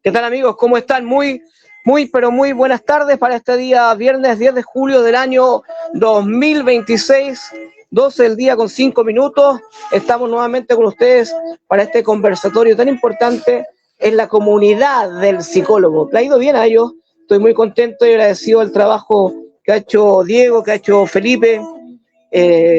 ¿Qué tal, amigos? ¿Cómo están? Pero muy buenas tardes para este día, viernes 10 de julio del año 2026, 12 del día con 5 minutos. Estamos nuevamente con ustedes para este conversatorio tan importante en la comunidad del psicólogo. ¿Le ha ido bien a ellos? Estoy muy contento y agradecido del trabajo que ha hecho Diego, que ha hecho Felipe,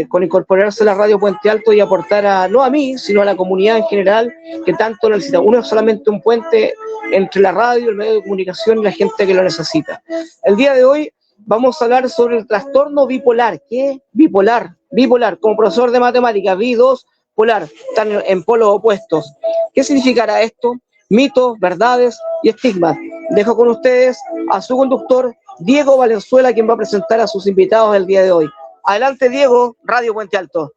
con incorporarse a la radio Puente Alto y aportar no a mí, sino a la comunidad en general, que tanto necesita. Uno es solamente un puente entre la radio, el medio de comunicación y la gente que lo necesita. El día de hoy vamos a hablar sobre el trastorno bipolar. ¿Qué? Bipolar. Bipolar, como profesor de matemáticas, vi dos, polar, están en polos opuestos. ¿Qué significará esto? Mitos, verdades y estigmas. Dejo con ustedes a su conductor, Diego Valenzuela, quien va a presentar a sus invitados el día de hoy. Adelante, Diego, Radio Puente Alto.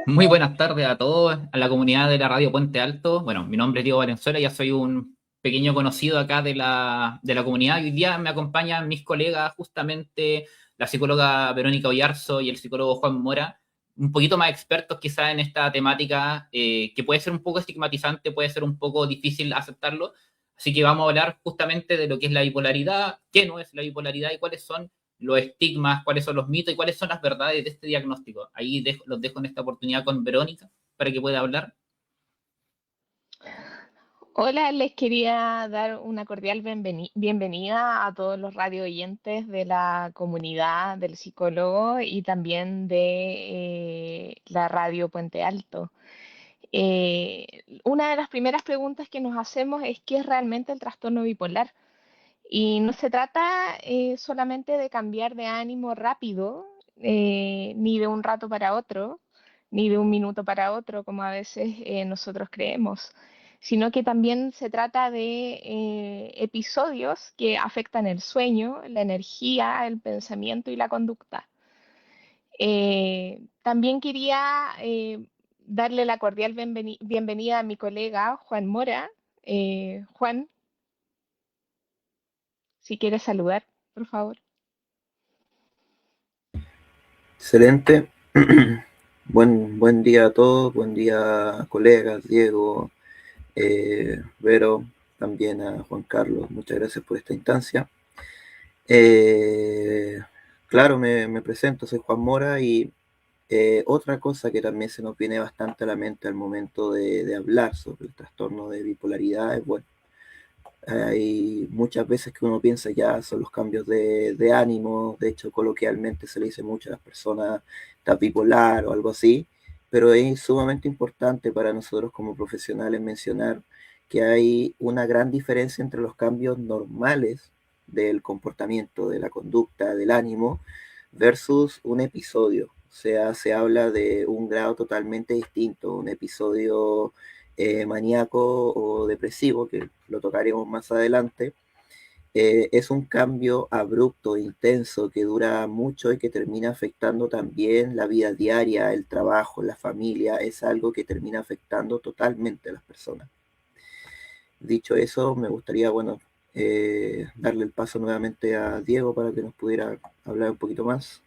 Muy buenas tardes a todos, a la comunidad de la Radio Puente Alto. Bueno, mi nombre es Diego Valenzuela, ya soy un pequeño conocido acá de la comunidad. Y hoy día me acompañan mis colegas, justamente la psicóloga Verónica Oyarzo y el psicólogo Juan Mora, un poquito más expertos quizás en esta temática, que puede ser un poco estigmatizante, puede ser un poco difícil aceptarlo. Así que vamos a hablar justamente de lo que es la bipolaridad, qué no es la bipolaridad y cuáles son los estigmas, cuáles son los mitos y cuáles son las verdades de este diagnóstico. Ahí los dejo en esta oportunidad con Verónica para que pueda hablar. Hola, les quería dar una cordial bienvenida a todos los radio oyentes de la comunidad del psicólogo y también de la radio Puente Alto. Una de las primeras preguntas que nos hacemos es ¿qué es realmente el trastorno bipolar? Y no se trata solamente de cambiar de ánimo rápido, ni de un rato para otro, ni de un minuto para otro, como a veces nosotros creemos, sino que también se trata de episodios que afectan el sueño, la energía, el pensamiento y la conducta. También quería darle la cordial bienvenida a mi colega Juan Mora. Juan, si quieres saludar, por favor. Excelente. Buen día a todos, buen día colegas, Diego, Vero, también a Juan Carlos, muchas gracias por esta instancia. Claro, me presento, soy Juan Mora y otra cosa que también se nos viene bastante a la mente al momento de hablar sobre el trastorno de bipolaridad es, bueno, hay muchas veces que uno piensa ya son los cambios de ánimo, de hecho coloquialmente se le dice mucho a las personas está bipolar o algo así, pero es sumamente importante para nosotros como profesionales mencionar que hay una gran diferencia entre los cambios normales del comportamiento, de la conducta, del ánimo, versus un episodio. O sea, se habla de un grado totalmente distinto, un episodio maníaco o depresivo, que lo tocaremos más adelante, es un cambio abrupto, intenso, que dura mucho y que termina afectando también la vida diaria, el trabajo, la familia, es algo que termina afectando totalmente a las personas. Dicho eso, me gustaría, bueno, darle el paso nuevamente a Diego para que nos pudiera hablar un poquito más.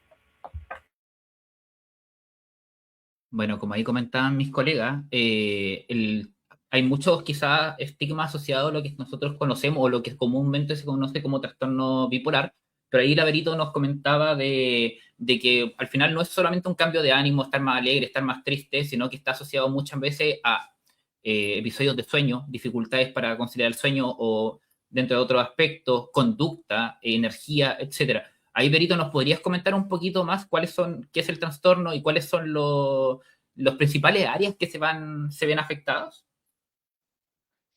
Bueno, como ahí comentaban mis colegas, hay muchos quizás estigmas asociados a lo que nosotros conocemos o lo que comúnmente se conoce como trastorno bipolar, pero ahí Laverito nos comentaba de que al final no es solamente un cambio de ánimo, estar más alegre, estar más triste, sino que está asociado muchas veces a episodios de sueño, dificultades para conciliar el sueño o dentro de otros aspectos, conducta, energía, etcétera. Ahí, Berito, ¿nos podrías comentar un poquito más qué es el trastorno y cuáles son los principales áreas que se ven afectados?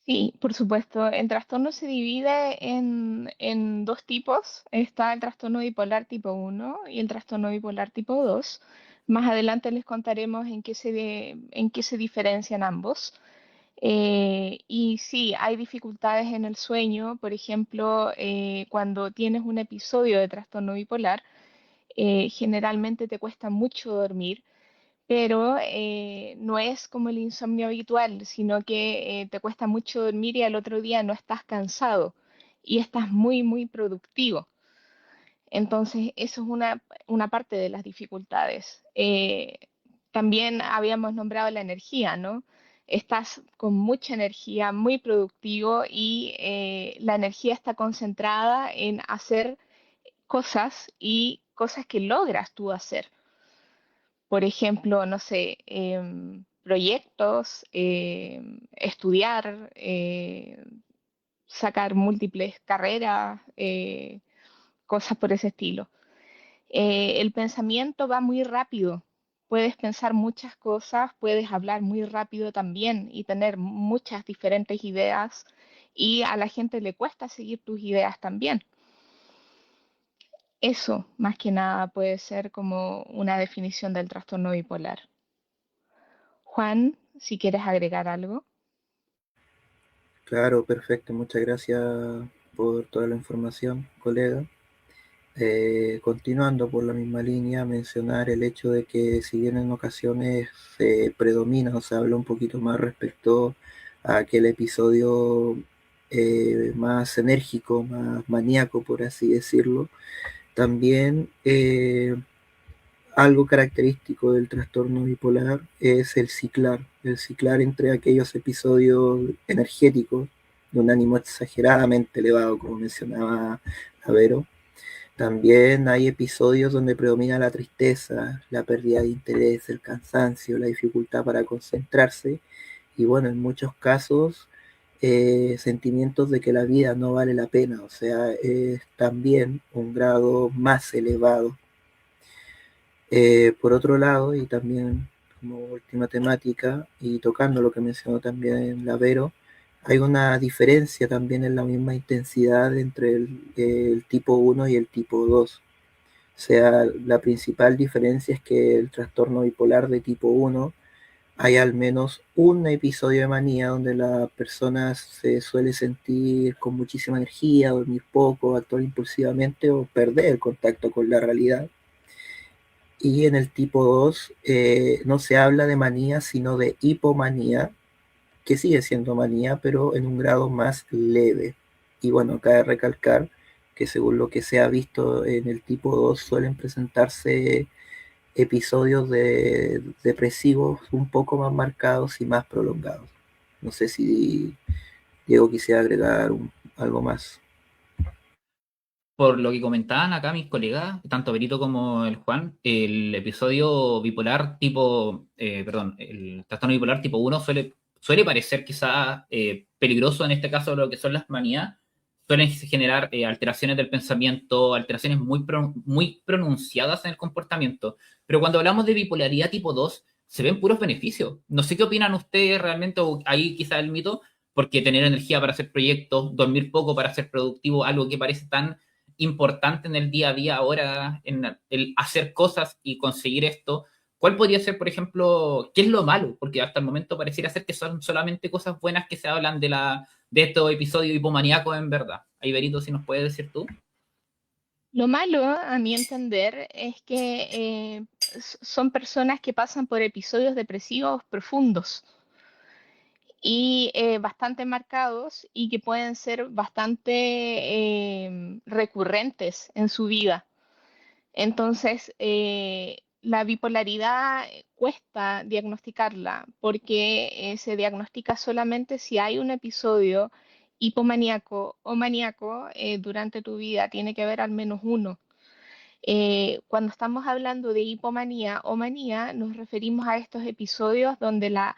Sí, por supuesto. El trastorno se divide en dos tipos. Está el trastorno bipolar tipo 1 y el trastorno bipolar tipo 2. Más adelante les contaremos en qué se diferencian ambos. Y sí, hay dificultades en el sueño. Por ejemplo, cuando tienes un episodio de trastorno bipolar, generalmente te cuesta mucho dormir, pero no es como el insomnio habitual, sino que te cuesta mucho dormir y al otro día no estás cansado y estás muy, muy productivo. Entonces, eso es una parte de las dificultades. También habíamos nombrado la energía, ¿no? estás con mucha energía, muy productivo y la energía está concentrada en hacer cosas y cosas que logras tú hacer. Por ejemplo, no sé, proyectos, estudiar, sacar múltiples carreras, cosas por ese estilo. El pensamiento va muy rápido. Puedes pensar muchas cosas, puedes hablar muy rápido también y tener muchas diferentes ideas y a la gente le cuesta seguir tus ideas también. Eso, más que nada, puede ser como una definición del trastorno bipolar. Juan, si quieres agregar algo. Claro, perfecto. Muchas gracias por toda la información, colega. Continuando por la misma línea, mencionar el hecho de que si bien en ocasiones se predomina o se habla un poquito más respecto a aquel episodio más enérgico, más maníaco, por así decirlo, también algo característico del trastorno bipolar es el ciclar entre aquellos episodios energéticos de un ánimo exageradamente elevado, como mencionaba Avero. También hay episodios donde predomina la tristeza, la pérdida de interés, el cansancio, la dificultad para concentrarse y bueno, en muchos casos sentimientos de que la vida no vale la pena, o sea, es también un grado más elevado. Por otro lado, y también como última temática, y tocando lo que mencionó también Lavero, hay una diferencia también en la misma intensidad entre el tipo 1 y el tipo 2. O sea, la principal diferencia es que el trastorno bipolar de tipo 1 hay al menos un episodio de manía donde la persona se suele sentir con muchísima energía, dormir poco, actuar impulsivamente o perder el contacto con la realidad. Y en el tipo 2 no se habla de manía, sino de hipomanía, que sigue siendo manía, pero en un grado más leve. Y bueno, cabe recalcar que según lo que se ha visto en el tipo 2 suelen presentarse episodios depresivos un poco más marcados y más prolongados. No sé si Diego quisiera agregar algo más. Por lo que comentaban acá mis colegas, tanto Benito como el Juan, el episodio bipolar tipo, perdón, el trastorno bipolar tipo 1 suele parecer quizás peligroso en este caso lo que son las manías, suelen generar alteraciones del pensamiento, alteraciones muy pronunciadas en el comportamiento, pero cuando hablamos de bipolaridad tipo 2 se ven puros beneficios. No sé qué opinan ustedes realmente, o ahí quizás el mito, porque tener energía para hacer proyectos, dormir poco para ser productivo, algo que parece tan importante en el día a día ahora, en el hacer cosas y conseguir esto. ¿Cuál podría ser, por ejemplo, qué es lo malo? Porque hasta el momento pareciera ser que son solamente cosas buenas que se hablan de estos episodios hipomaníacos en verdad. Ahí, Berito, si nos puedes decir tú. Lo malo, a mi entender, es que son personas que pasan por episodios depresivos profundos y bastante marcados y que pueden ser bastante recurrentes en su vida. Entonces, la bipolaridad cuesta diagnosticarla porque se diagnostica solamente si hay un episodio hipomaníaco o maníaco durante tu vida. Tiene que haber al menos uno. Cuando estamos hablando de hipomanía o manía, nos referimos a estos episodios donde la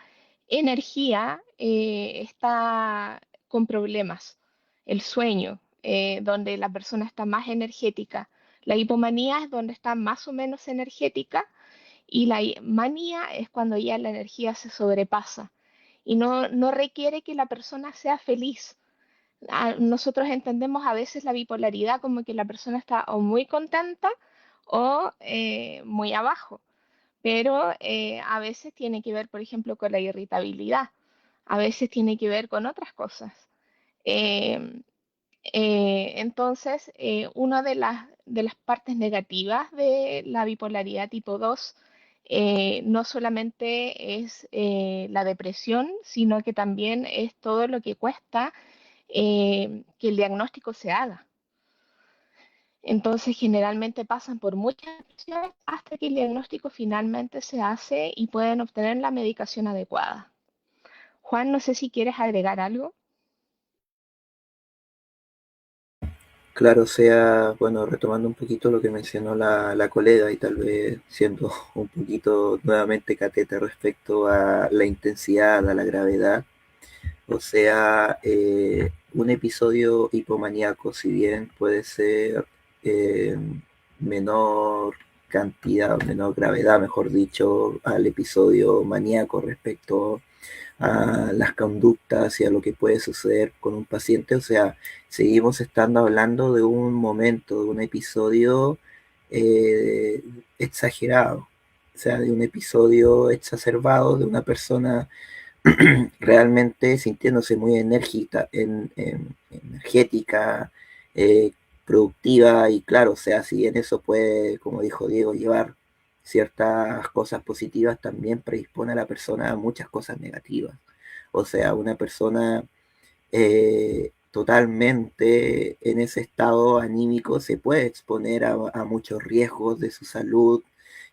energía está con problemas, el sueño, donde la persona está más energética. La hipomanía es donde está más o menos energética y la manía es cuando ya la energía se sobrepasa y no requiere que la persona sea feliz. Nosotros entendemos a veces la bipolaridad como que la persona está o muy contenta o muy abajo, pero a veces tiene que ver, por ejemplo, con la irritabilidad, a veces tiene que ver con otras cosas. Eh, entonces, una de las partes negativas de la bipolaridad tipo 2 no solamente es la depresión, sino que también es todo lo que cuesta que el diagnóstico se haga. Entonces, generalmente pasan por muchas opciones hasta que el diagnóstico finalmente se hace y pueden obtener la medicación adecuada. Juan, no sé si quieres agregar algo. Claro, o sea, bueno, retomando un poquito lo que mencionó la colega y tal vez siendo un poquito nuevamente catete respecto a la intensidad, a la gravedad, o sea, un episodio hipomaníaco, si bien puede ser eh, menor cantidad, menor gravedad, mejor dicho, al episodio maníaco respecto a las conductas y a lo que puede suceder con un paciente. O sea, seguimos estando hablando de un momento, de un episodio eh, exagerado, o sea, de un episodio exacerbado de una persona realmente sintiéndose muy energética, eh, productiva y claro, o sea, si bien eso puede, como dijo Diego, llevar ciertas cosas positivas, también predispone a la persona a muchas cosas negativas. O sea, una persona totalmente en ese estado anímico se puede exponer a muchos riesgos de su salud,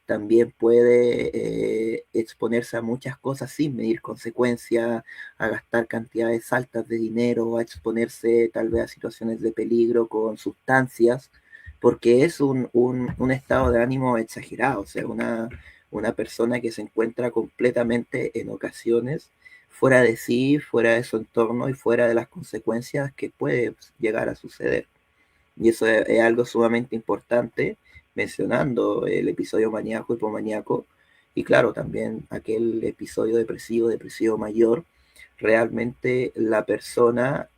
también puede exponerse a muchas cosas sin medir consecuencias, a gastar cantidades altas de dinero, a exponerse tal vez a situaciones de peligro con sustancias, porque es un estado de ánimo exagerado, o sea, una persona que se encuentra completamente en ocasiones fuera de sí, fuera de su entorno y fuera de las consecuencias que puede llegar a suceder. Y eso es algo sumamente importante, mencionando el episodio maníaco, hipomaníaco, y claro, también aquel episodio depresivo, depresivo mayor, realmente la persona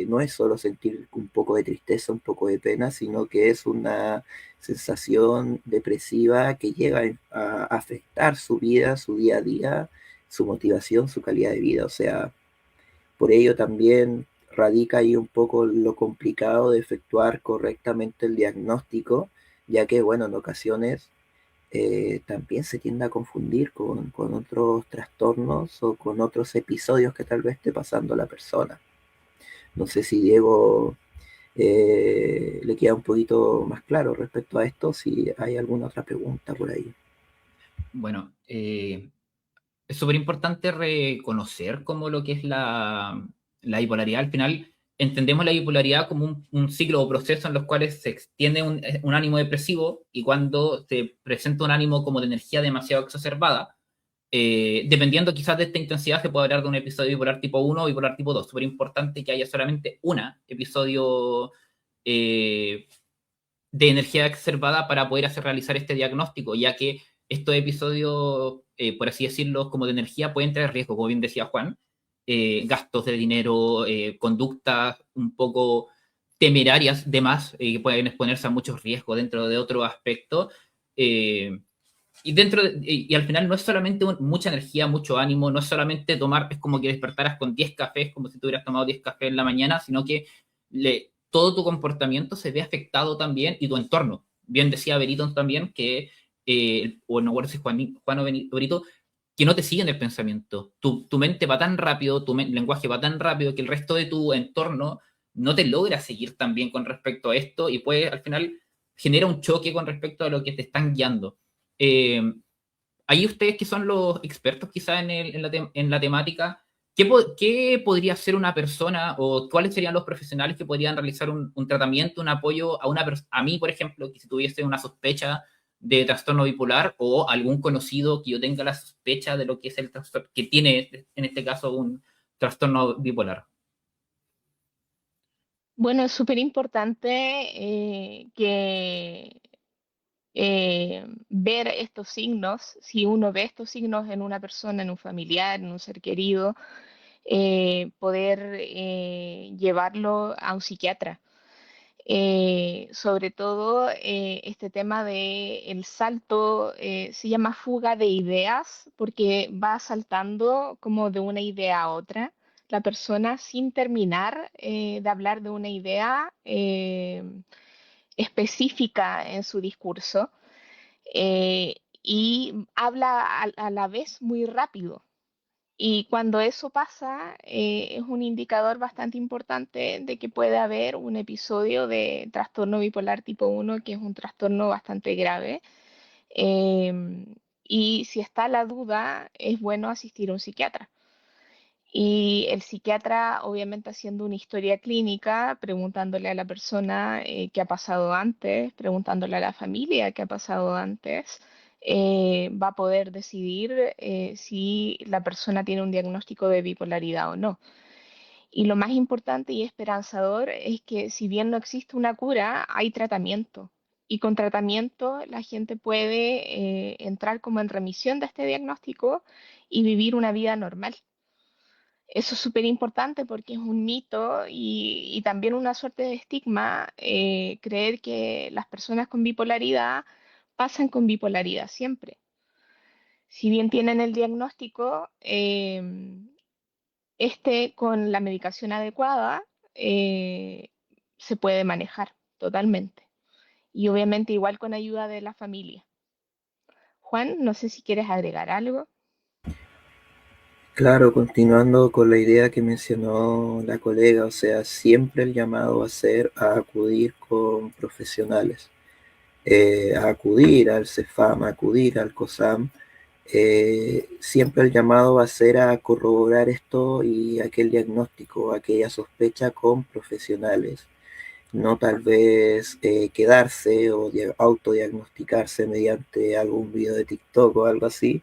no es solo sentir un poco de tristeza, un poco de pena, sino que es una sensación depresiva que llega a afectar su vida, su día a día, su motivación, su calidad de vida. O sea, por ello también radica ahí un poco lo complicado de efectuar correctamente el diagnóstico, ya que, bueno, en ocasiones también se tiende a confundir con otros trastornos o con otros episodios que tal vez esté pasando a la persona. No sé si Diego le queda un poquito más claro respecto a esto, si hay alguna otra pregunta por ahí. Bueno, es súper importante reconocer como lo que es la bipolaridad. Al final, entendemos la bipolaridad como un ciclo o proceso en los cuales se extiende un ánimo depresivo y cuando se presenta un ánimo como de energía demasiado exacerbada, dependiendo quizás de esta intensidad, se puede hablar de un episodio bipolar tipo 1 o bipolar tipo 2. Súper importante que haya solamente un episodio eh, de energía exacerbada para poder realizar este diagnóstico, ya que estos episodios, por así decirlo, como de energía, pueden traer riesgo, como bien decía Juan, gastos de dinero, conductas un poco temerarias de más, que pueden exponerse a muchos riesgos dentro de otro aspecto. eh, y al final no es solamente mucha energía, mucho ánimo, no es solamente tomar, es como que despertaras con 10 cafés, como si tú hubieras tomado 10 cafés en la mañana, sino que todo tu comportamiento se ve afectado también y tu entorno. Bien decía Beriton también que, o no recuerdo si es Juan o Berito, que no te siguen el pensamiento. Tu mente va tan rápido, lenguaje va tan rápido que el resto de tu entorno no te logra seguir tan bien con respecto a esto y puede al final genera un choque con respecto a lo que te están guiando. Eh, Ahí ustedes que son los expertos quizás en la temática, ¿qué podría hacer una persona o cuáles serían los profesionales que podrían realizar un tratamiento, un apoyo a mí, por ejemplo, que si tuviese una sospecha de trastorno bipolar o algún conocido que yo tenga la sospecha de lo que es el trastorno, que tiene en este caso un trastorno bipolar? Bueno, es súper importante que ver estos signos, si uno ve estos signos en una persona, en un familiar, en un ser querido, poder llevarlo a un psiquiatra. Sobre todo este tema de el salto se llama fuga de ideas porque va saltando como de una idea a otra la persona sin terminar de hablar de una idea específica en su discurso y habla a la vez muy rápido. Y cuando eso pasa, es un indicador bastante importante de que puede haber un episodio de trastorno bipolar tipo 1, que es un trastorno bastante grave. Y si está la duda, es bueno asistir a un psiquiatra. Y el psiquiatra, obviamente, haciendo una historia clínica, preguntándole a la persona qué ha pasado antes, preguntándole a la familia qué ha pasado antes, va a poder decidir si la persona tiene un diagnóstico de bipolaridad o no. Y lo más importante y esperanzador es que si bien no existe una cura, hay tratamiento. Y con tratamiento la gente puede entrar como en remisión de este diagnóstico y vivir una vida normal. Eso es súper importante porque es un mito y también una suerte de estigma creer que las personas con bipolaridad pasan con bipolaridad siempre. Si bien tienen el diagnóstico, este con la medicación adecuada se puede manejar totalmente. Y obviamente igual con ayuda de la familia. Juan, no sé si quieres agregar algo. Claro, continuando con la idea que mencionó la colega, o sea, siempre el llamado va a ser a acudir con profesionales, a acudir al CEFAM, a acudir al COSAM. Siempre el llamado va a ser a corroborar esto y aquel diagnóstico, aquella sospecha con profesionales. No tal vez quedarse o autodiagnosticarse mediante algún video de TikTok o algo así,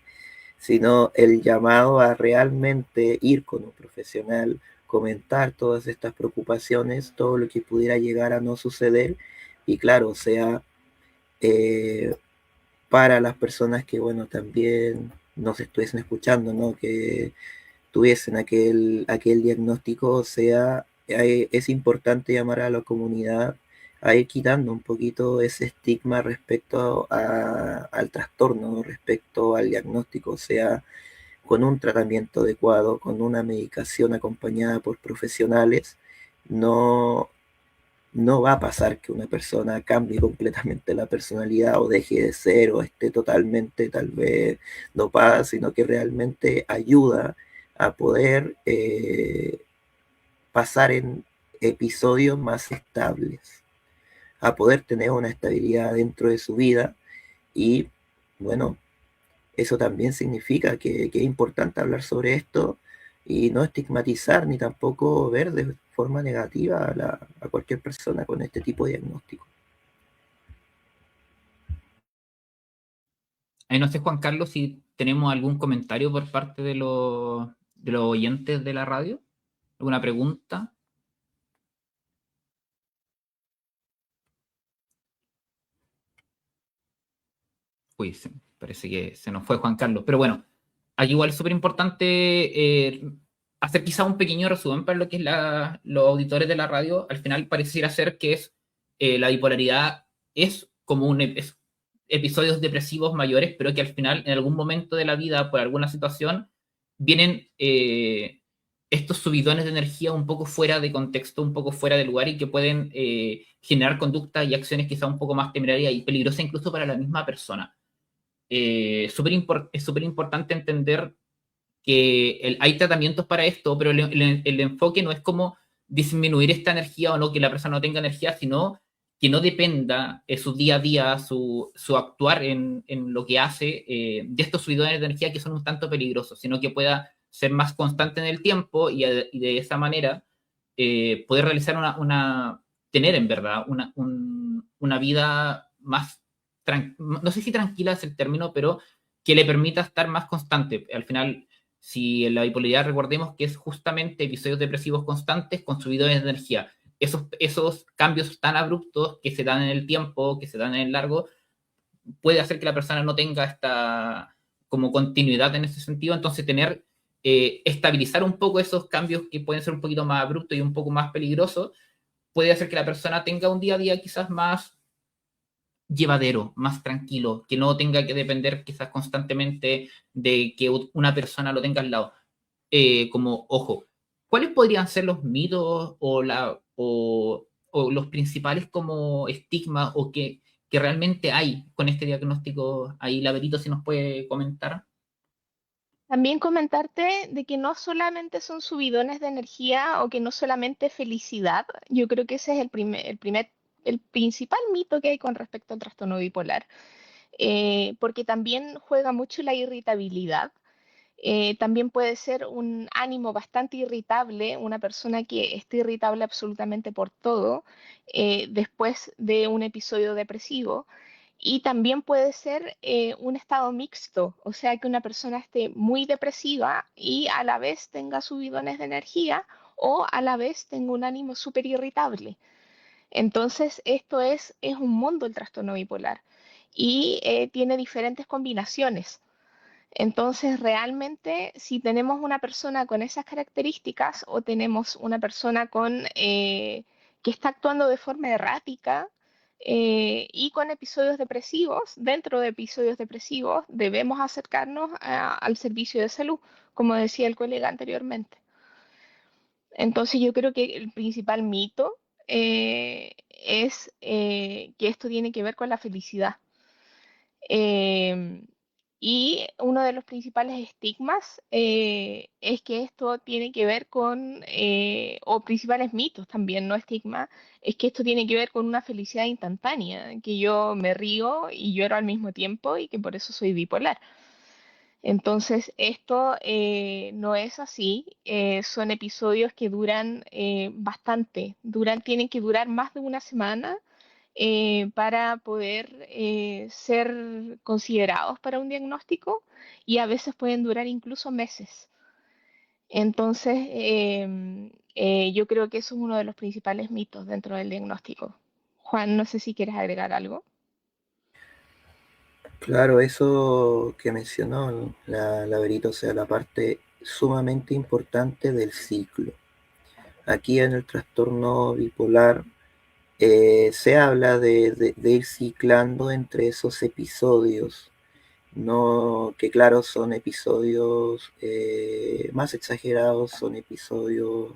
sino el llamado a realmente ir con un profesional, comentar todas estas preocupaciones, todo lo que pudiera llegar a no suceder, y claro, o sea, eh, para las personas que, bueno, también nos estuviesen escuchando, ¿no? Que tuviesen aquel diagnóstico, o sea, es importante llamar a la comunidad a ir quitando un poquito ese estigma respecto al trastorno, respecto al diagnóstico, o sea, con un tratamiento adecuado, con una medicación acompañada por profesionales, no, no va a pasar que una persona cambie completamente la personalidad o deje de ser o esté totalmente tal vez dopada, sino que realmente ayuda a poder pasar en episodios más estables, a poder tener una estabilidad dentro de su vida y bueno, eso también significa que es importante hablar sobre esto y no estigmatizar ni tampoco ver de forma negativa a cualquier persona con este tipo de diagnóstico. Ahí no sé, Juan Carlos, si tenemos algún comentario por parte de los oyentes de la radio. ¿Alguna pregunta? Uy, parece que se nos fue Juan Carlos. Pero bueno, aquí igual es súper importante hacer quizá un pequeño resumen para lo que es los auditores de la radio. Al final pareciera ser que es la bipolaridad es como episodios depresivos mayores, pero que al final, en algún momento de la vida, por alguna situación, vienen estos subidones de energía un poco fuera de contexto, un poco fuera de lugar y que pueden generar conductas y acciones quizá un poco más temerarias y peligrosas incluso para la misma persona. Es súper importante entender que hay tratamientos para esto, pero el enfoque no es como disminuir esta energía o no que la persona no tenga energía, sino que no dependa su día a día, su actuar en lo que hace de estos subidones de energía que son un tanto peligrosos, sino que pueda ser más constante en el tiempo y de esa manera poder realizar tener en verdad una vida más, no sé si tranquila es el término, pero que le permita estar más constante. Al final, si en la bipolaridad recordemos que es justamente episodios depresivos constantes con subidones de energía. Esos cambios tan abruptos que se dan en el tiempo, que se dan en el largo, puede hacer que la persona no tenga esta como continuidad en ese sentido. Entonces, estabilizar un poco esos cambios que pueden ser un poquito más abruptos y un poco más peligrosos, puede hacer que la persona tenga un día a día quizás más llevadero, más tranquilo, que no tenga que depender quizás constantemente de que una persona lo tenga al lado. Como, ojo, ¿cuáles podrían ser los mitos o los principales como estigmas o que realmente hay con este diagnóstico? Ahí, Laberito, si nos puede comentar. También comentarte de que no solamente son subidones de energía o que no solamente felicidad. Yo creo que ese es el principal mito que hay con respecto al trastorno bipolar, porque también juega mucho la irritabilidad. También puede ser un ánimo bastante irritable, una persona que esté irritable absolutamente por todo después de un episodio depresivo. Y también puede ser un estado mixto, o sea, que una persona esté muy depresiva y a la vez tenga subidones de energía o a la vez tenga un ánimo súper irritable. Entonces, esto es un mundo el trastorno bipolar y tiene diferentes combinaciones. Entonces, realmente, si tenemos una persona con esas características o tenemos una persona que está actuando de forma errática y con episodios depresivos, dentro de episodios depresivos, debemos acercarnos al servicio de salud, como decía el colega anteriormente. Entonces, yo creo que el principal mito es que esto tiene que ver con la felicidad. Em, y uno de los principales estigmas es que esto tiene que ver con, o principales mitos también, no estigma, es que esto tiene que ver con una felicidad instantánea, que yo me río y lloro al mismo tiempo y que por eso soy bipolar. Entonces, esto no es así, son episodios que duran bastante, tienen que durar más de una semana para poder ser considerados para un diagnóstico y a veces pueden durar incluso meses. Entonces, yo creo que eso es uno de los principales mitos dentro del diagnóstico. Juan, no sé si quieres agregar algo. Claro, eso que mencionó la Verito, o sea, la parte sumamente importante del ciclo. Aquí en el trastorno bipolar se habla de ir ciclando entre esos episodios, no, que claro, son episodios más exagerados, son episodios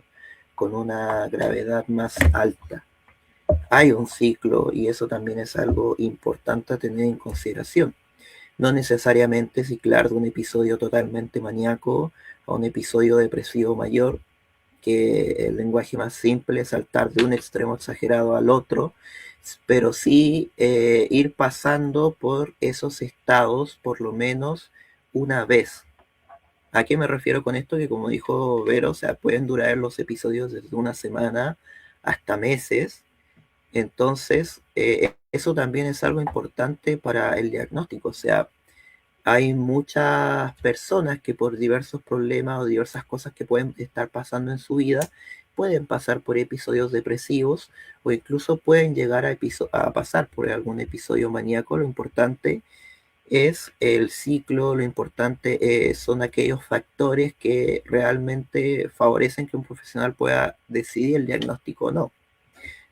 con una gravedad más alta. Hay un ciclo y eso también es algo importante a tener en consideración. No necesariamente ciclar de un episodio totalmente maníaco a un episodio depresivo mayor, que el lenguaje más simple es saltar de un extremo exagerado al otro, pero sí ir pasando por esos estados por lo menos una vez. ¿A qué me refiero con esto? Que como dijo Vero, o sea, pueden durar los episodios desde una semana hasta meses. Entonces, eso también es algo importante para el diagnóstico. O sea, hay muchas personas que por diversos problemas o diversas cosas que pueden estar pasando en su vida, pueden pasar por episodios depresivos o incluso pueden llegar a pasar por algún episodio maníaco. Lo importante es el ciclo, lo importante son aquellos factores que realmente favorecen que un profesional pueda decidir el diagnóstico o no.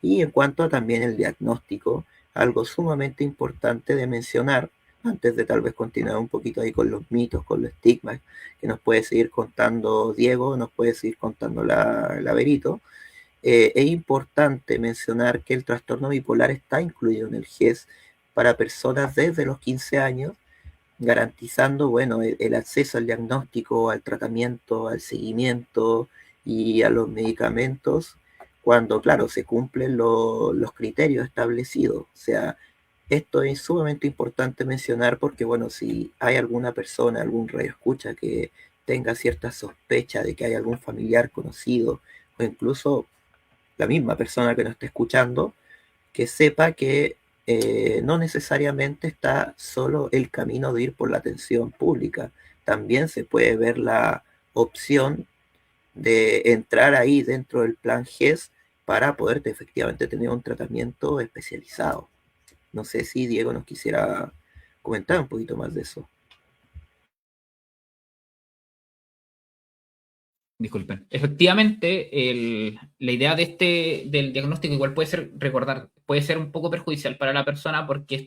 Y en cuanto a también el diagnóstico, algo sumamente importante de mencionar, antes de tal vez continuar un poquito ahí con los mitos, con los estigmas, que nos puede seguir contando Diego, nos puede seguir contando la Verito, es importante mencionar que el trastorno bipolar está incluido en el GES para personas desde los 15 años, garantizando, bueno, el acceso al diagnóstico, al tratamiento, al seguimiento y a los medicamentos cuando, claro, se cumplen los criterios establecidos. O sea, esto es sumamente importante mencionar porque, bueno, si hay alguna persona, algún radioescucha que tenga cierta sospecha de que hay algún familiar conocido o incluso la misma persona que nos está escuchando, que sepa que no necesariamente está solo el camino de ir por la atención pública. También se puede ver la opción de entrar ahí dentro del plan GES para poder efectivamente tener un tratamiento especializado. No sé si Diego nos quisiera comentar un poquito más de eso. Disculpen. Efectivamente, la idea del diagnóstico igual puede ser, recordar, puede ser un poco perjudicial para la persona porque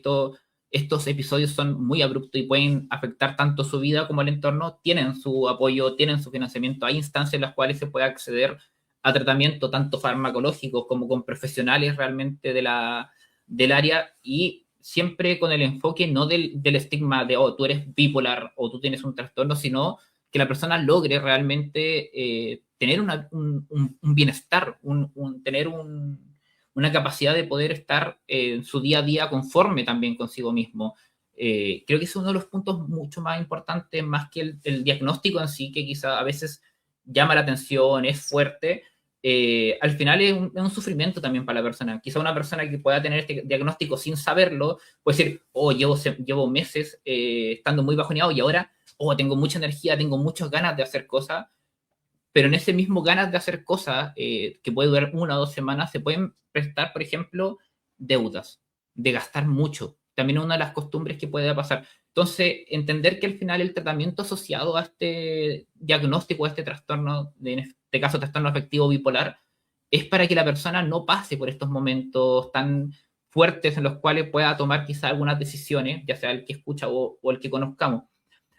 estos episodios son muy abruptos y pueden afectar tanto su vida como el entorno. Tienen su apoyo, tienen su financiamiento. Hay instancias en las cuales se puede acceder a tratamiento tanto farmacológico como con profesionales realmente del área y siempre con el enfoque no del estigma de, oh, tú eres bipolar o tú tienes un trastorno, sino que la persona logre realmente tener un bienestar, tener una capacidad de poder estar en su día a día conforme también consigo mismo. Creo que es uno de los puntos mucho más importantes, más que el diagnóstico en sí, que quizá a veces llama la atención, es fuerte. Al final es un sufrimiento también para la persona. Quizá una persona que pueda tener este diagnóstico sin saberlo, puede decir, oh, llevo meses estando muy bajoneado y ahora, oh, tengo mucha energía, tengo muchas ganas de hacer cosas, pero en ese mismo ganas de hacer cosas, que puede durar 1 o 2 semanas, se pueden prestar, por ejemplo, deudas, de gastar mucho. También es una de las costumbres que puede pasar. Entonces, entender que al final el tratamiento asociado a este diagnóstico, a este trastorno, en este caso trastorno afectivo bipolar, es para que la persona no pase por estos momentos tan fuertes en los cuales pueda tomar quizá algunas decisiones, ya sea el que escucha o el que conozcamos.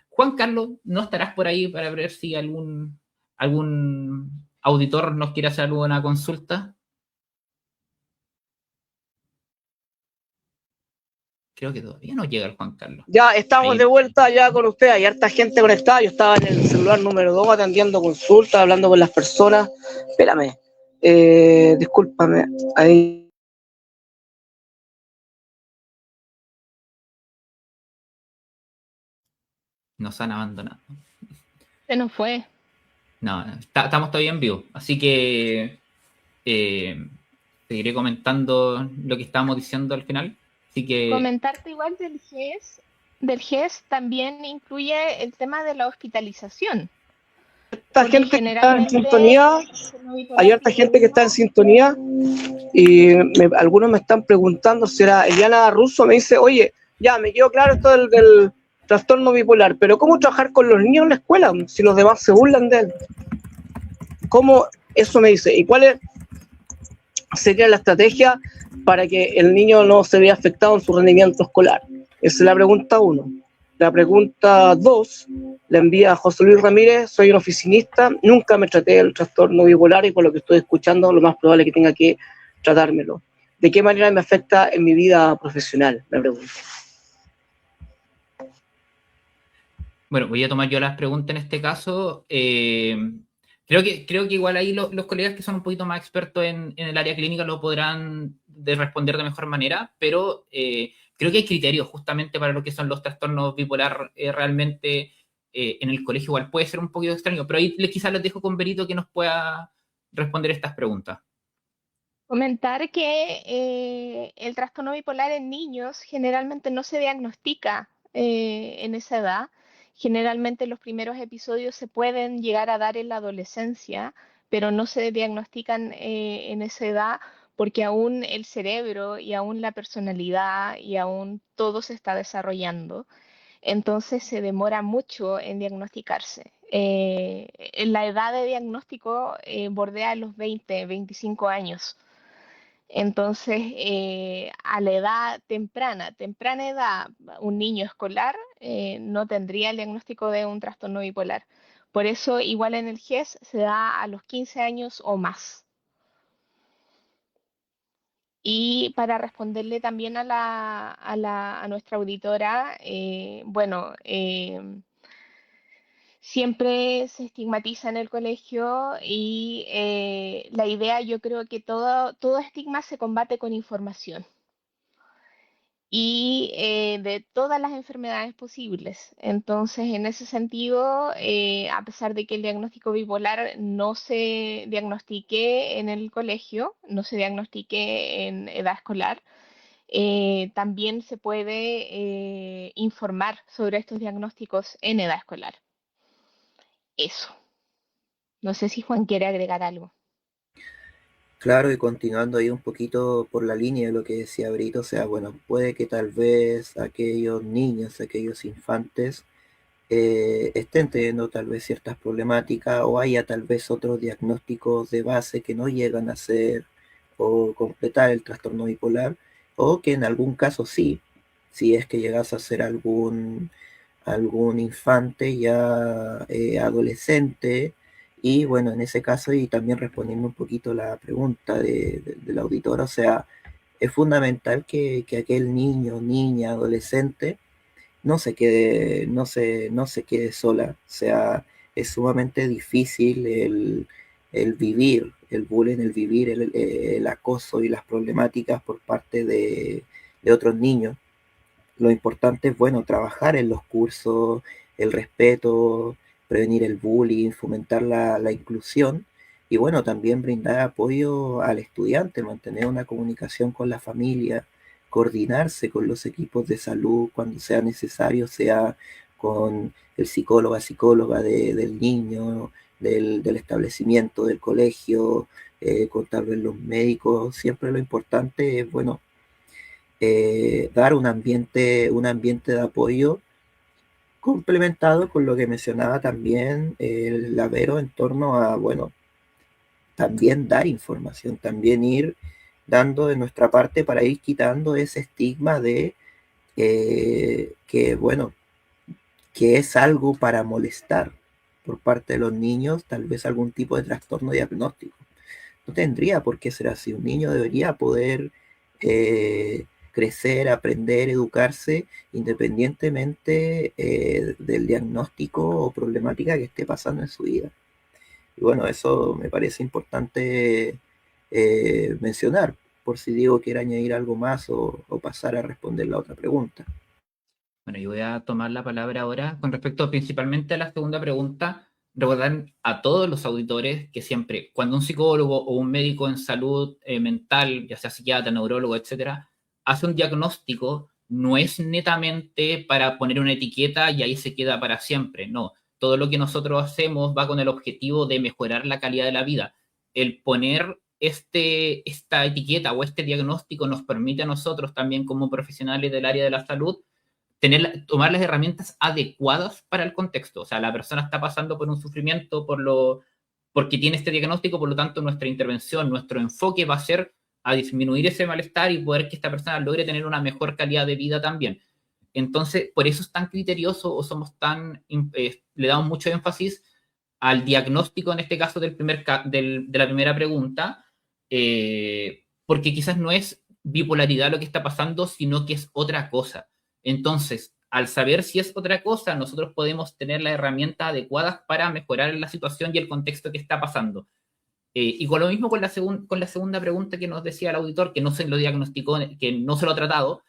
Juan Carlos, ¿no estarás por ahí para ver si algún auditor nos quiere hacer alguna consulta? Creo que todavía no llega el Juan Carlos. Ya estamos Ahí. de vuelta ya con usted. Hay harta gente conectada. Yo estaba en el celular número 2 atendiendo consultas, hablando con las personas. Espérame. Discúlpame. Ahí. Nos han abandonado. Se nos fue. No, estamos todavía en vivo. Así que seguiré comentando lo que estábamos diciendo al final. Así que Comentarte igual del GES. Del GES también incluye el tema de la hospitalización. Esta Porque gente que está en generalmente sintonía, el trastorno bipolar hay harta tipo gente que está en 1 sintonía y algunos me están preguntando si era Eliana Russo. Me dice, oye, ya me quedó claro esto del trastorno bipolar, pero ¿cómo trabajar con los niños en la escuela si los demás se burlan de él? ¿Cómo? Eso me dice. ¿Y cuál sería la estrategia para que el niño no se vea afectado en su rendimiento escolar? Esa es la pregunta 1. La pregunta 2 la envía a José Luis Ramírez. Soy un oficinista, nunca me traté el trastorno bipolar y por lo que estoy escuchando lo más probable es que tenga que tratármelo. ¿De qué manera me afecta en mi vida profesional? Me pregunto. bueno, voy a tomar yo las preguntas en este caso. Creo que igual ahí los colegas que son un poquito más expertos en el área clínica lo podrán responder de mejor manera, pero creo que hay criterios justamente para lo que son los trastornos bipolar realmente en el colegio. Igual puede ser un poquito extraño, pero ahí quizás les dejo con Benito que nos pueda responder estas preguntas. Comentar que el trastorno bipolar en niños generalmente no se diagnostica en esa edad. Generalmente los primeros episodios se pueden llegar a dar en la adolescencia, pero no se diagnostican en esa edad porque aún el cerebro y aún la personalidad y aún todo se está desarrollando. Entonces se demora mucho en diagnosticarse. En la edad de diagnóstico bordea los 20, 25 años. Entonces, a la edad temprana edad, un niño escolar no tendría el diagnóstico de un trastorno bipolar. Por eso, igual en el GES se da a los 15 años o más. Y para responderle también a nuestra auditora, bueno, siempre se estigmatiza en el colegio y la idea, yo creo que todo estigma se combate con información y de todas las enfermedades posibles. Entonces, en ese sentido, a pesar de que el diagnóstico bipolar no se diagnostique en el colegio, no se diagnostique en edad escolar, también se puede informar sobre estos diagnósticos en edad escolar. Eso. No sé si Juan quiere agregar algo. Claro, y continuando ahí un poquito por la línea de lo que decía Brito, o sea, bueno, puede que tal vez aquellos niños, aquellos infantes estén teniendo tal vez ciertas problemáticas o haya tal vez otros diagnósticos de base que no llegan a ser o completar el trastorno bipolar, o que en algún caso sí, si es que llegas a ser algún infante ya adolescente. Y bueno, en ese caso, y también respondiendo un poquito la pregunta del auditor, o sea, es fundamental que aquel niño, niña, adolescente no se quede sola. O sea, es sumamente difícil el vivir, el bullying, el vivir el acoso y las problemáticas por parte de otros niños. lo importante es, bueno, trabajar en los cursos, el respeto, prevenir el bullying, fomentar la inclusión y, bueno, también brindar apoyo al estudiante, mantener una comunicación con la familia, coordinarse con los equipos de salud cuando sea necesario, sea con el psicóloga del niño, del establecimiento, del colegio, con tal vez los médicos. Siempre lo importante es, bueno, dar un ambiente de apoyo complementado con lo que mencionaba también el Lavero en torno a, bueno, también dar información, también ir dando de nuestra parte para ir quitando ese estigma de que, bueno, que es algo para molestar por parte de los niños, tal vez algún tipo de trastorno diagnóstico. No tendría por qué ser así. Un niño debería poder crecer, aprender, educarse, independientemente del diagnóstico o problemática que esté pasando en su vida. Y bueno, eso me parece importante mencionar, por si Diego quiere añadir algo más o pasar a responder la otra pregunta. Bueno, yo voy a tomar la palabra ahora con respecto principalmente a la segunda pregunta. Recordar a todos los auditores que siempre, cuando un psicólogo o un médico en salud mental, ya sea psiquiatra, neurólogo, etcétera, hace un diagnóstico, no es netamente para poner una etiqueta y ahí se queda para siempre. No, todo lo que nosotros hacemos va con el objetivo de mejorar la calidad de la vida. El poner esta etiqueta o este diagnóstico nos permite a nosotros también como profesionales del área de la salud tomar las herramientas adecuadas para el contexto. O sea, la persona está pasando por un sufrimiento porque tiene este diagnóstico, por lo tanto, nuestra intervención, nuestro enfoque va a ser a disminuir ese malestar y poder que esta persona logre tener una mejor calidad de vida también. Entonces, por eso es tan criterioso o somos le damos mucho énfasis al diagnóstico, en este caso, de la primera pregunta, porque quizás no es bipolaridad lo que está pasando, sino que es otra cosa. Entonces, al saber si es otra cosa, nosotros podemos tener las herramientas adecuadas para mejorar la situación y el contexto que está pasando. Y con lo mismo con la segunda pregunta que nos decía el auditor, que no se lo diagnosticó, que no se lo ha tratado,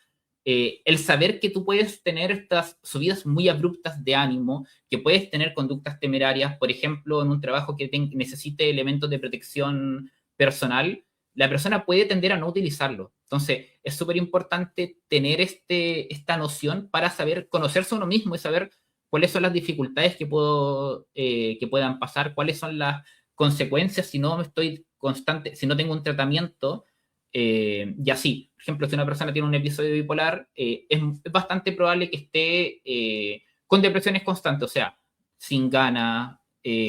el saber que tú puedes tener estas subidas muy abruptas de ánimo, que puedes tener conductas temerarias, por ejemplo, en un trabajo que necesite elementos de protección personal, la persona puede tender a no utilizarlo. Entonces, es súper importante tener esta noción para saber conocerse a uno mismo y saber cuáles son las dificultades que puedan pasar, cuáles son las consecuencias si no si no tengo un tratamiento, y así. Por ejemplo, si una persona tiene un episodio bipolar, es bastante probable que esté con depresiones constantes, o sea, sin ganas,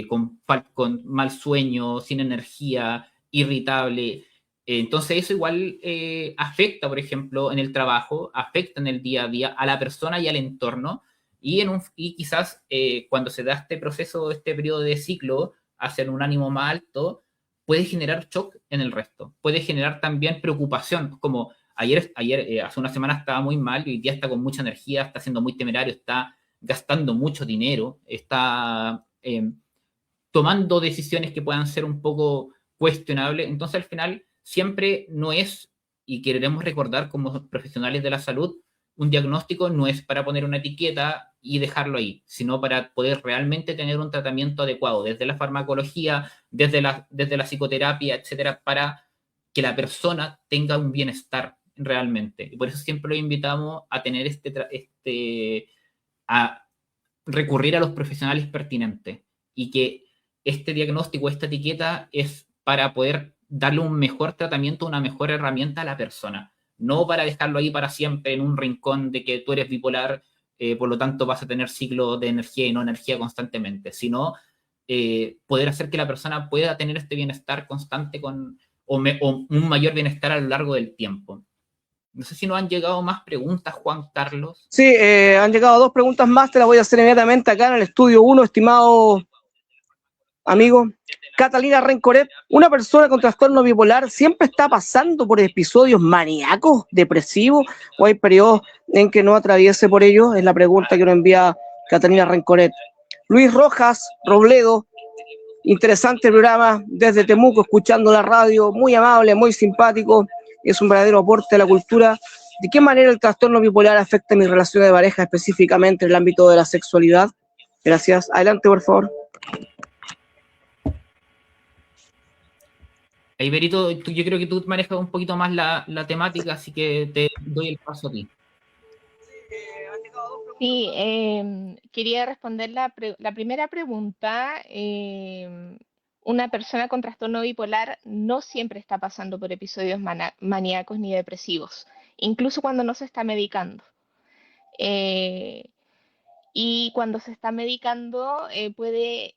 con mal sueño, sin energía, irritable. Entonces eso igual afecta, por ejemplo, en el trabajo, afecta en el día a día a la persona y al entorno, y quizás cuando se da este proceso, este periodo de ciclo, hacia un ánimo más alto, puede generar shock en el resto, puede generar también preocupación, como ayer hace una semana estaba muy mal y hoy día está con mucha energía, está siendo muy temerario, está gastando mucho dinero, está tomando decisiones que puedan ser un poco cuestionables. Entonces, al final, siempre no es, y queremos recordar como profesionales de la salud, un diagnóstico no es para poner una etiqueta y dejarlo ahí, sino para poder realmente tener un tratamiento adecuado, desde la farmacología, desde la psicoterapia, etcétera, para que la persona tenga un bienestar realmente. Y por eso siempre lo invitamos a tener a recurrir a los profesionales pertinentes, y que este diagnóstico, esta etiqueta es para poder darle un mejor tratamiento, una mejor herramienta a la persona, no para dejarlo ahí para siempre en un rincón de que tú eres bipolar, por lo tanto vas a tener ciclos de energía y no energía constantemente, sino poder hacer que la persona pueda tener este bienestar constante o un mayor bienestar a lo largo del tiempo. No sé si nos han llegado más preguntas, Juan Carlos. Sí, han llegado 2 preguntas más, te las voy a hacer inmediatamente acá en el estudio 1, estimado amigo. Catalina Rencoret, ¿una persona con trastorno bipolar siempre está pasando por episodios maníacos, depresivos, o hay periodos en que no atraviese por ello? Es la pregunta que nos envía Catalina Rencoret. Luis Rojas Robledo, interesante programa desde Temuco, escuchando la radio, muy amable, muy simpático, es un verdadero aporte a la cultura ¿De qué manera el trastorno bipolar afecta mis relaciones de pareja, específicamente en el ámbito de la sexualidad? Gracias. Adelante, por favor. Ahí, Berito, yo creo que tú manejas un poquito más la temática, así que te doy el paso a ti. Sí, quería responder la primera pregunta. Una persona con trastorno bipolar no siempre está pasando por episodios maníacos ni depresivos, incluso cuando no se está medicando. Y cuando se está medicando puede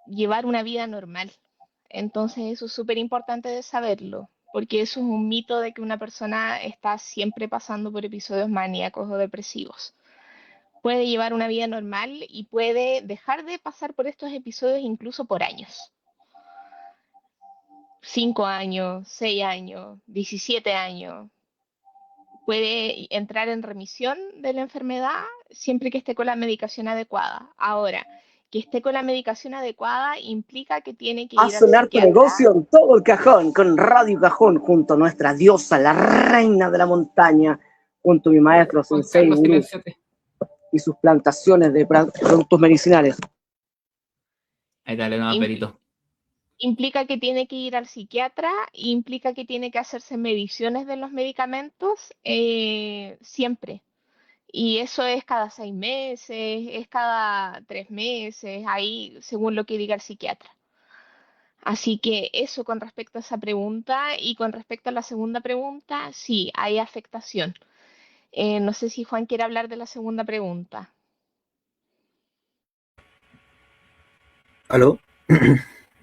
llevar una vida normal. Entonces eso es súper importante de saberlo, porque eso es un mito de que una persona está siempre pasando por episodios maníacos o depresivos. Puede llevar una vida normal y puede dejar de pasar por estos episodios incluso por años. 5 años, 6 años, 17 años. Puede entrar en remisión de la enfermedad siempre que esté con la medicación adecuada. Ahora, que esté con la medicación adecuada implica que tiene que ir A al sonar tu psiquiatra. negocio en todo el cajón, con Radio Cajón, junto a nuestra diosa, la reina de la montaña, junto a mi maestro Juan Sensei Carlos, Gurú, silénciate. y sus plantaciones de productos medicinales. Ahí dale, no, Berito. Implica que tiene que ir al psiquiatra, implica que tiene que hacerse mediciones de los medicamentos siempre. Y eso es cada 6 meses, es cada 3 meses, ahí según lo que diga el psiquiatra. Así que eso con respecto a esa pregunta. Y con respecto a la segunda pregunta, sí, hay afectación. No sé si Juan quiere hablar de la segunda pregunta. ¿Aló?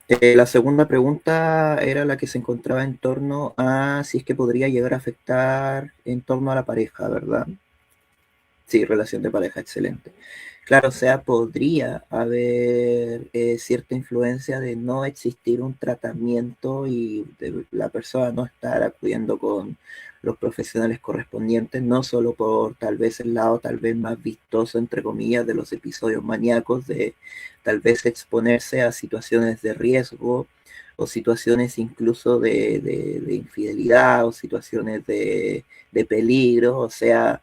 La segunda pregunta era la que se encontraba en torno a si es que podría llegar a afectar en torno a la pareja, ¿verdad? Sí, relación de pareja, excelente. Claro, o sea, podría haber cierta influencia de no existir un tratamiento y de la persona no estar acudiendo con los profesionales correspondientes, no solo por tal vez el lado tal vez más vistoso, entre comillas, de los episodios maníacos, de tal vez exponerse a situaciones de riesgo o situaciones incluso de infidelidad o situaciones de peligro, o sea,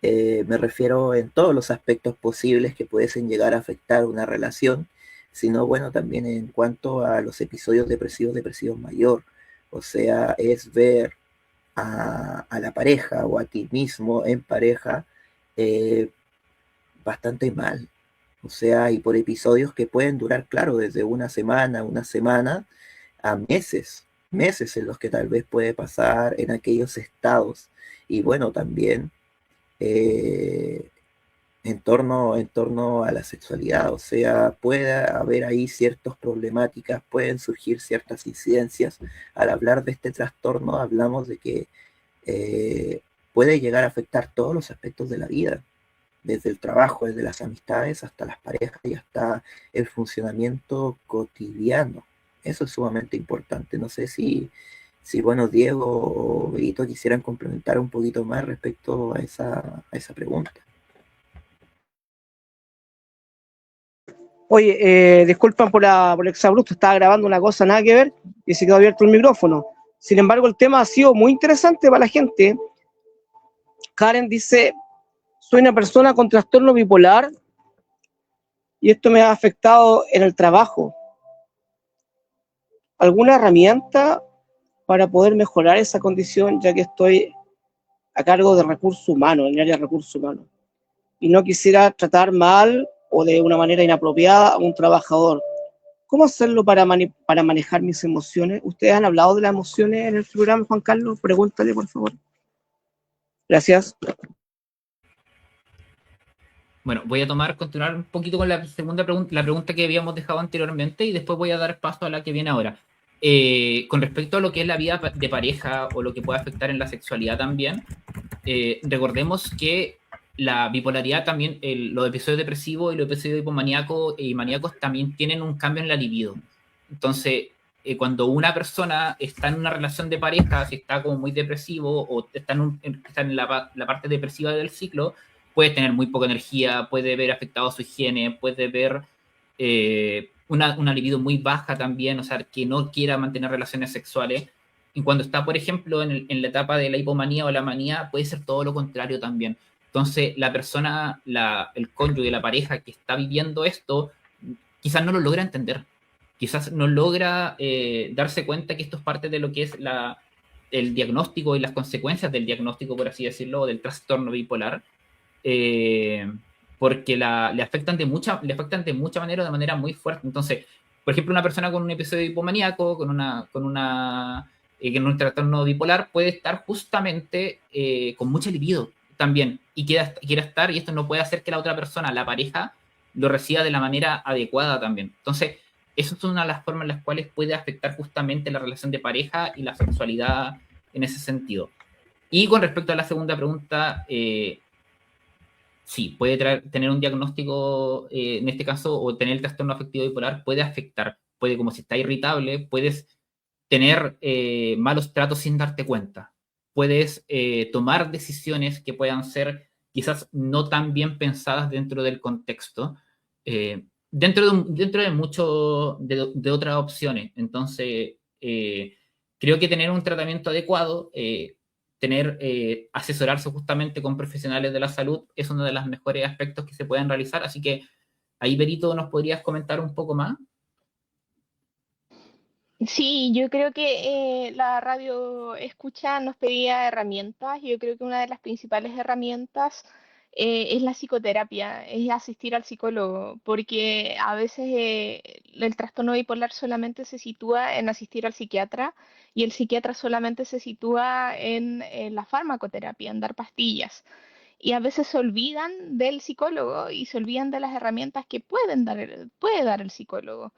me refiero en todos los aspectos posibles que pudiesen llegar a afectar una relación, sino bueno, también en cuanto a los episodios depresivos mayor, o sea, es ver a la pareja o a ti mismo en pareja bastante mal, o sea, y por episodios que pueden durar, claro, desde una semana a meses en los que tal vez puede pasar en aquellos estados, y bueno, también eh, en torno a la sexualidad, o sea, puede haber ahí ciertas problemáticas, pueden surgir ciertas incidencias. Al hablar de este trastorno, hablamos de que puede llegar a afectar todos los aspectos de la vida, desde el trabajo, desde las amistades, hasta las parejas y hasta el funcionamiento cotidiano. Eso es sumamente importante. No sé si bueno, Diego o Benito quisieran complementar un poquito más respecto a esa pregunta. Oye, disculpan por el exabrupto, estaba grabando una cosa nada que ver y se quedó abierto el micrófono. Sin embargo, el tema ha sido muy interesante para la gente. Karen dice, soy una persona con trastorno bipolar y esto me ha afectado en el trabajo. ¿Alguna herramienta para poder mejorar esa condición, ya que estoy a cargo de recursos humanos, en el área de recursos humanos? Y no quisiera tratar mal o de una manera inapropiada a un trabajador. ¿Cómo hacerlo para manejar mis emociones? ¿Ustedes han hablado de las emociones en el programa, Juan Carlos? Pregúntale, por favor. Gracias. Bueno, voy a continuar un poquito con la segunda pregunta, la pregunta que habíamos dejado anteriormente, y después voy a dar paso a la que viene ahora. Con respecto a lo que es la vida de pareja o lo que puede afectar en la sexualidad también, recordemos que la bipolaridad también, los episodios depresivos y los episodios hipomaníacos y maníacos también tienen un cambio en la libido. Entonces, cuando una persona está en una relación de pareja, si está como muy depresivo o está en la parte depresiva del ciclo, puede tener muy poca energía, puede ver afectado su higiene, puede ver una libido muy baja también, o sea, que no quiera mantener relaciones sexuales. Y cuando está, por ejemplo, en la etapa de la hipomanía o la manía, puede ser todo lo contrario también. Entonces, la persona, el cónyuge, la pareja que está viviendo esto, quizás no lo logra entender. Quizás no logra darse cuenta que esto es parte de lo que es el diagnóstico y las consecuencias del diagnóstico, por así decirlo, o del trastorno bipolar, porque le afectan de mucha manera, de manera muy fuerte. Entonces, por ejemplo, una persona con un episodio hipomaníaco, con un trastorno bipolar, puede estar justamente con mucha libido también, y quiera estar, y esto no puede hacer que la otra persona, la pareja, lo reciba de la manera adecuada también. Entonces, eso es una de las formas en las cuales puede afectar justamente la relación de pareja y la sexualidad en ese sentido. Y con respecto a la segunda pregunta, sí, puede tener un diagnóstico, en este caso, o tener el trastorno afectivo bipolar, puede afectar, puede, como si está irritable, puedes tener malos tratos sin darte cuenta, puedes tomar decisiones que puedan ser quizás no tan bien pensadas dentro del contexto, dentro de mucho de otras opciones. Entonces, creo que tener un tratamiento adecuado, asesorarse justamente con profesionales de la salud es uno de los mejores aspectos que se pueden realizar. Así que ahí, Berito, ¿nos podrías comentar un poco más? Sí, yo creo que la radio escucha nos pedía herramientas. Yo creo que una de las principales herramientas es la psicoterapia, es asistir al psicólogo, porque a veces el trastorno bipolar solamente se sitúa en asistir al psiquiatra y el psiquiatra solamente se sitúa en la farmacoterapia, en dar pastillas. Y a veces se olvidan del psicólogo y se olvidan de las herramientas que puede dar el psicólogo.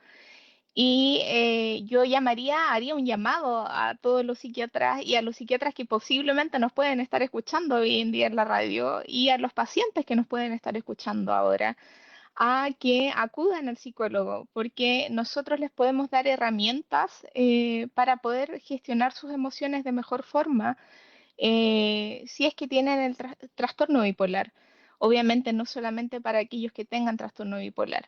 Y yo haría un llamado a todos los psiquiatras y a los psiquiatras que posiblemente nos pueden estar escuchando hoy en día en la radio y a los pacientes que nos pueden estar escuchando ahora a que acudan al psicólogo, porque nosotros les podemos dar herramientas para poder gestionar sus emociones de mejor forma si es que tienen el trastorno bipolar. Obviamente no solamente para aquellos que tengan trastorno bipolar,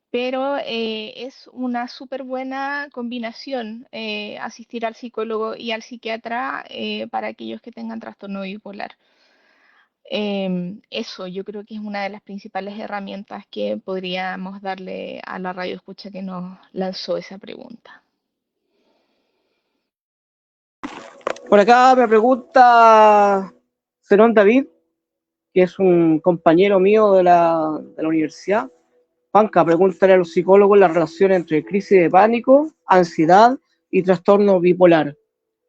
pero es una súper buena combinación asistir al psicólogo y al psiquiatra para aquellos que tengan trastorno bipolar. Eso yo creo que es una de las principales herramientas que podríamos darle a la radio escucha que nos lanzó esa pregunta. Por acá me pregunta Zenón David, que es un compañero mío de la universidad. Juanca, pregúntale a los psicólogos la relación entre crisis de pánico, ansiedad y trastorno bipolar.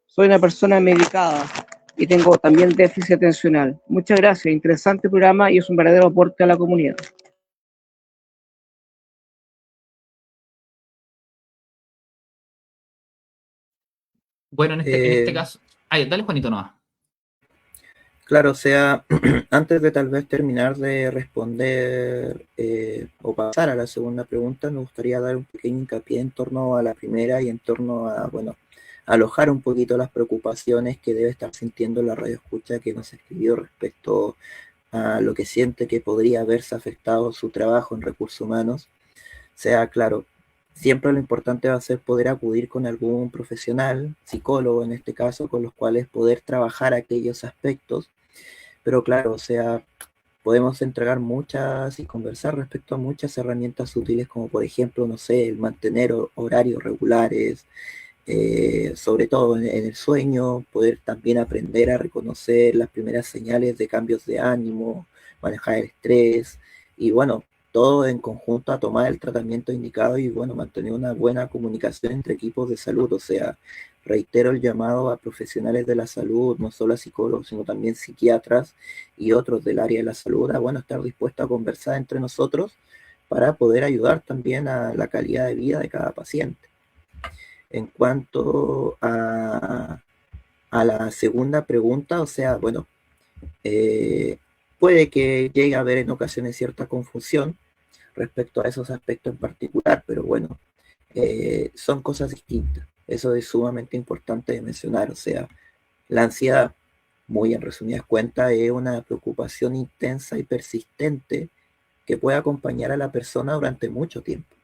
Soy una persona medicada y tengo también déficit atencional. Muchas gracias, interesante programa y es un verdadero aporte a la comunidad. Bueno, en este caso... Ay, dale, Juanito, nomás. Claro, o sea, antes de tal vez terminar de responder o pasar a la segunda pregunta, me gustaría dar un pequeño hincapié en torno a la primera y en torno a, bueno, alojar un poquito las preocupaciones que debe estar sintiendo la radio escucha que nos escribió respecto a lo que siente que podría haberse afectado su trabajo en recursos humanos. O sea, claro, siempre lo importante va a ser poder acudir con algún profesional, psicólogo en este caso, con los cuales poder trabajar aquellos aspectos. Pero claro, o sea, podemos entregar muchas y conversar respecto a muchas herramientas útiles, como por ejemplo, no sé, el mantener horarios regulares, sobre todo en el sueño, poder también aprender a reconocer las primeras señales de cambios de ánimo, manejar el estrés y bueno, todo en conjunto a tomar el tratamiento indicado y bueno, mantener una buena comunicación entre equipos de salud. O sea, reitero el llamado a profesionales de la salud, no solo a psicólogos, sino también psiquiatras y otros del área de la salud, a bueno, estar dispuestos a conversar entre nosotros para poder ayudar también a la calidad de vida de cada paciente. En cuanto a la segunda pregunta, o sea, bueno, puede que llegue a haber en ocasiones cierta confusión respecto a esos aspectos en particular, pero bueno, son cosas distintas. Eso es sumamente importante de mencionar. O sea, la ansiedad, muy en resumidas cuentas, es una preocupación intensa y persistente que puede acompañar a la persona durante mucho tiempo.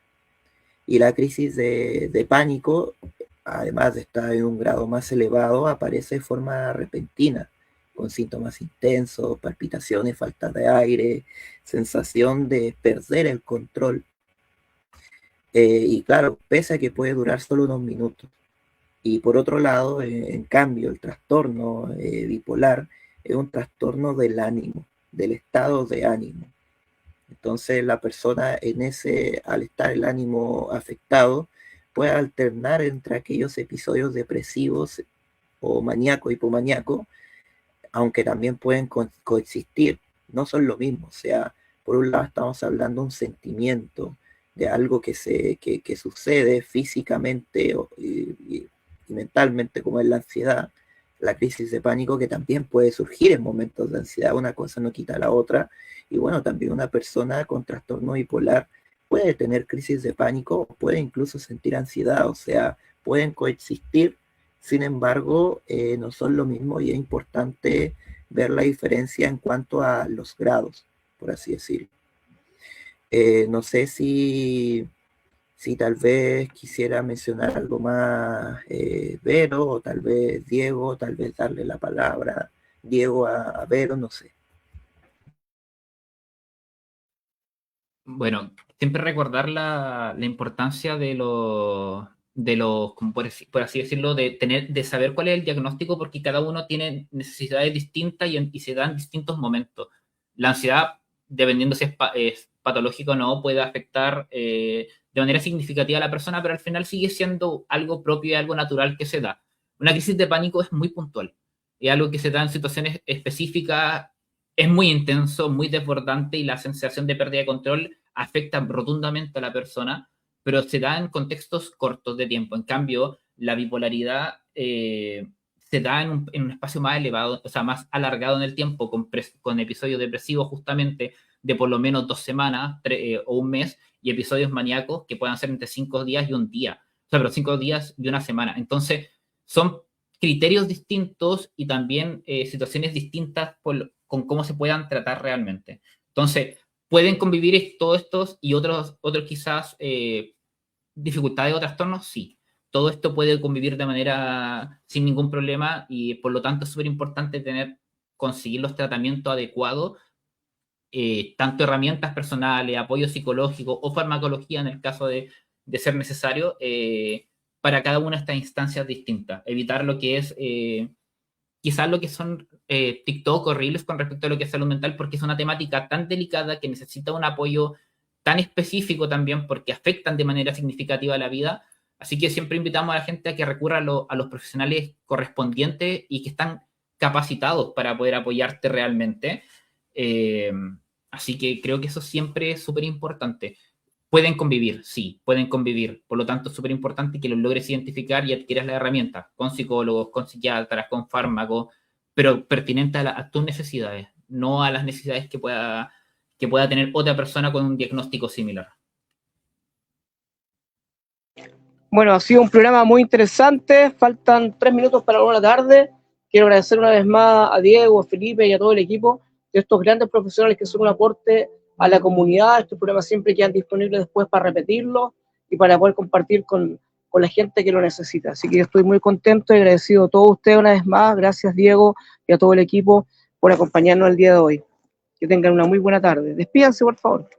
Y la crisis de pánico además de estar en un grado más elevado, aparece de forma repentina, con síntomas intensos, palpitaciones, falta de aire, sensación de perder el control. Y claro, pese a que puede durar solo unos minutos. Y por otro lado, en cambio, el trastorno bipolar es un trastorno del ánimo, del estado de ánimo. Entonces la persona al estar el ánimo afectado, puede alternar entre aquellos episodios depresivos o maníaco, hipomaníaco, aunque también pueden coexistir, no son lo mismo. O sea, por un lado estamos hablando de un sentimiento, de algo que sucede físicamente y mentalmente, como es la ansiedad, la crisis de pánico, que también puede surgir en momentos de ansiedad, una cosa no quita la otra. Y bueno, también una persona con trastorno bipolar puede tener crisis de pánico, puede incluso sentir ansiedad, o sea, pueden coexistir. Sin embargo, no son lo mismo, y es importante ver la diferencia en cuanto a los grados, por así decirlo. No sé si tal vez quisiera mencionar algo más, Vero, o tal vez Diego, tal vez darle la palabra Diego a Vero, no sé. Bueno, siempre recordar la importancia de los, como por así decirlo, de saber cuál es el diagnóstico, porque cada uno tiene necesidades distintas y se dan distintos momentos. La ansiedad, dependiendo si es patológico o no, puede afectar de manera significativa a la persona, pero al final sigue siendo algo propio y algo natural que se da. Una crisis de pánico es muy puntual, es algo que se da en situaciones específicas, es muy intenso, muy desbordante, y la sensación de pérdida de control afecta rotundamente a la persona, pero se da en contextos cortos de tiempo. En cambio, la bipolaridad se da en un espacio más elevado, o sea, más alargado en el tiempo, con episodios depresivos justamente de por lo menos 2 semanas o un mes, y episodios maníacos que puedan ser entre 5 días y un día. O sea, pero 5 días y una semana. Entonces, son criterios distintos y también situaciones distintas con cómo se puedan tratar realmente. Entonces, pueden convivir todos estos y otros quizás dificultades o trastornos, sí. Todo esto puede convivir de manera sin ningún problema, y por lo tanto es súper importante conseguir los tratamientos adecuados, tanto herramientas personales, apoyo psicológico o farmacología en el caso de ser necesario, para cada una de estas instancias distintas. Evitar lo que es quizás lo que son TikTok o Reels con respecto a lo que es salud mental, porque es una temática tan delicada que necesita un apoyo tan específico también, porque afectan de manera significativa a la vida. Así que siempre invitamos a la gente a que recurra a los profesionales correspondientes y que están capacitados para poder apoyarte realmente. Así que creo que eso siempre es súper importante. Pueden convivir, sí, pueden convivir. Por lo tanto, es súper importante que los logres identificar y adquieras la herramienta con psicólogos, con psiquiatras, con fármacos, pero pertinente a tus necesidades, no a las necesidades que pueda tener otra persona con un diagnóstico similar. Bueno, ha sido un programa muy interesante. Faltan 3 minutos para la 1 de la tarde. Quiero agradecer una vez más a Diego, a Felipe y a todo el equipo de estos grandes profesionales que son un aporte a la comunidad. Estos programas siempre quedan disponibles después para repetirlos y para poder compartir con la gente que lo necesita. Así que estoy muy contento y agradecido a todos ustedes una vez más. Gracias, Diego, y a todo el equipo por acompañarnos el día de hoy. Que tengan una muy buena tarde. Despídanse, por favor.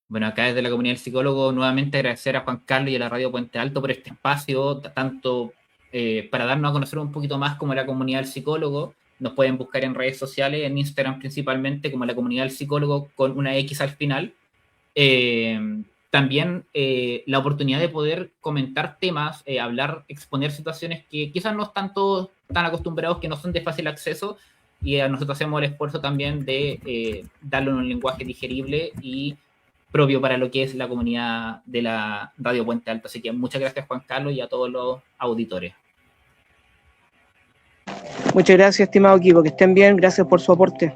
Bueno, acá desde la comunidad del psicólogo, nuevamente agradecer a Juan Carlos y a la Radio Puente Alto por este espacio, tanto para darnos a conocer un poquito más como la comunidad del psicólogo. Nos pueden buscar en redes sociales, en Instagram principalmente, como la comunidad del psicólogo con una X al final. También la oportunidad de poder comentar temas, hablar, exponer situaciones que quizás no están todos tan acostumbrados, que no son de fácil acceso, y nosotros hacemos el esfuerzo también de darle un lenguaje digerible y propio para lo que es la comunidad de la Radio Puente Alto. Así que muchas gracias, Juan Carlos, y a todos los auditores. Muchas gracias, estimado equipo. Que estén bien. Gracias por su aporte.